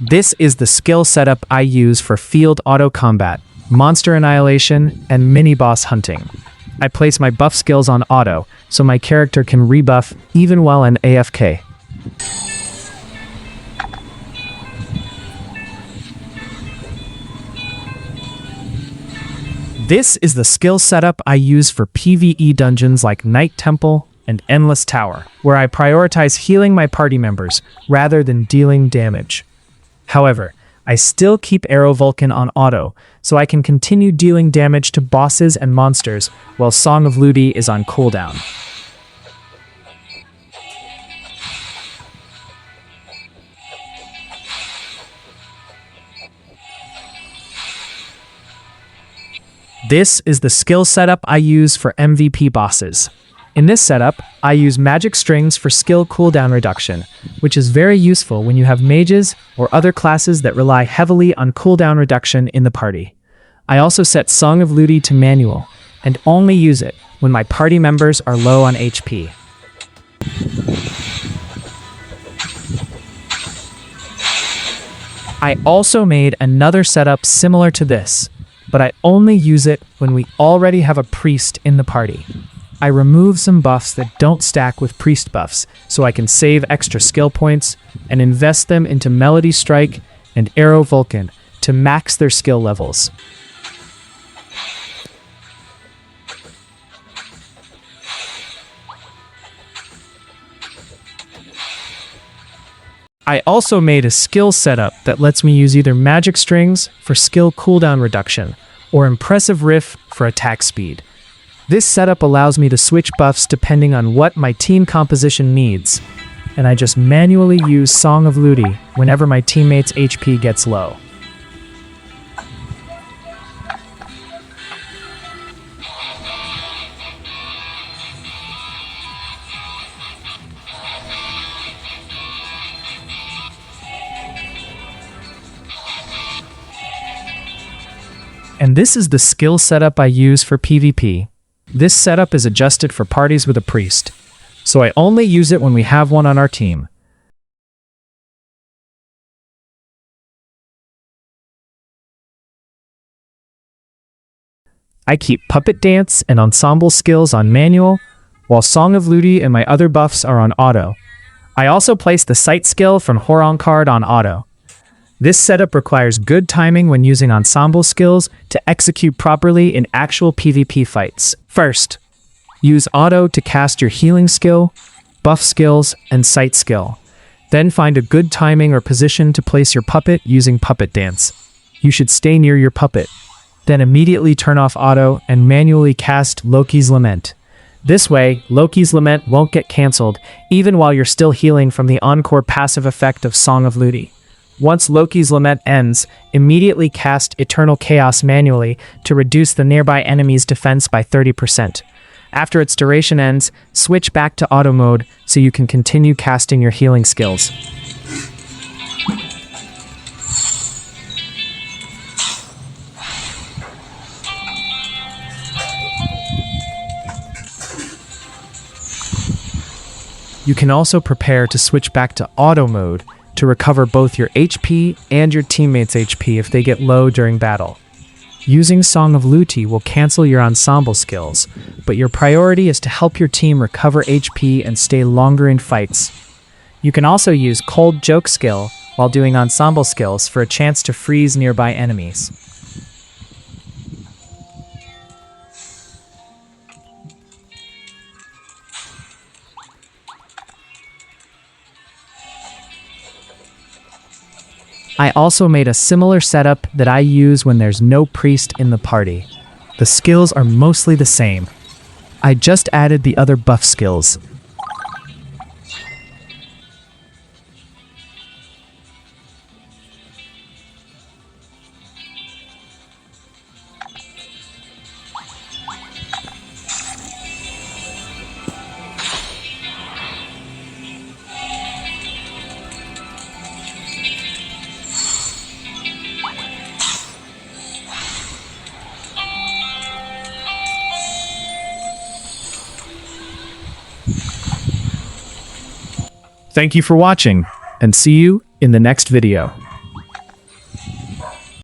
This is the skill setup I use for field auto combat, monster annihilation, and mini boss hunting. I place my buff skills on auto, so my character can rebuff even while in AFK. This is the skill setup I use for PvE dungeons like Night Temple and Endless Tower, where I prioritize healing my party members rather than dealing damage. However, I still keep Arrow Vulcan on auto, so I can continue dealing damage to bosses and monsters while Song of Lutie is on cooldown. This is the skill setup I use for MVP bosses. In this setup, I use magic strings for skill cooldown reduction, which is very useful when you have mages or other classes that rely heavily on cooldown reduction in the party. I also set Song of Lutie to manual, and only use it when my party members are low on HP. I also made another setup similar to this, but I only use it when we already have a priest in the party. I remove some buffs that don't stack with priest buffs, so I can save extra skill points and invest them into Melody Strike and Arrow Vulcan to max their skill levels. I also made a skill setup that lets me use either magic strings for skill cooldown reduction or impressive riff for attack speed. This setup allows me to switch buffs depending on what my team composition needs, and I just manually use Song of Lutie whenever my teammate's HP gets low. And this is the skill setup I use for PvP. This setup is adjusted for parties with a priest, so I only use it when we have one on our team. I keep Puppet Dance and Ensemble skills on manual, while Song of Lutie and my other buffs are on auto. I also place the Sight skill from Horon card on auto. This setup requires good timing when using ensemble skills to execute properly in actual PvP fights. First, use auto to cast your healing skill, buff skills, and sight skill. Then find a good timing or position to place your puppet using Puppet Dance. You should stay near your puppet. Then immediately turn off auto and manually cast Loki's Lament. This way, Loki's Lament won't get cancelled even while you're still healing from the encore passive effect of Song of Lutie. Once Loki's Lament ends, immediately cast Eternal Chaos manually to reduce the nearby enemy's defense by 30%. After its duration ends, switch back to auto mode so you can continue casting your healing skills. You can also prepare to switch back to auto mode to recover both your HP and your teammates' HP if they get low during battle. Using Song of Lutie will cancel your ensemble skills, but your priority is to help your team recover HP and stay longer in fights. You can also use Cold Joke skill while doing ensemble skills for a chance to freeze nearby enemies. I also made a similar setup that I use when there's no priest in the party. The skills are mostly the same. I just added the other buff skills. Thank you for watching, and see you in the next video.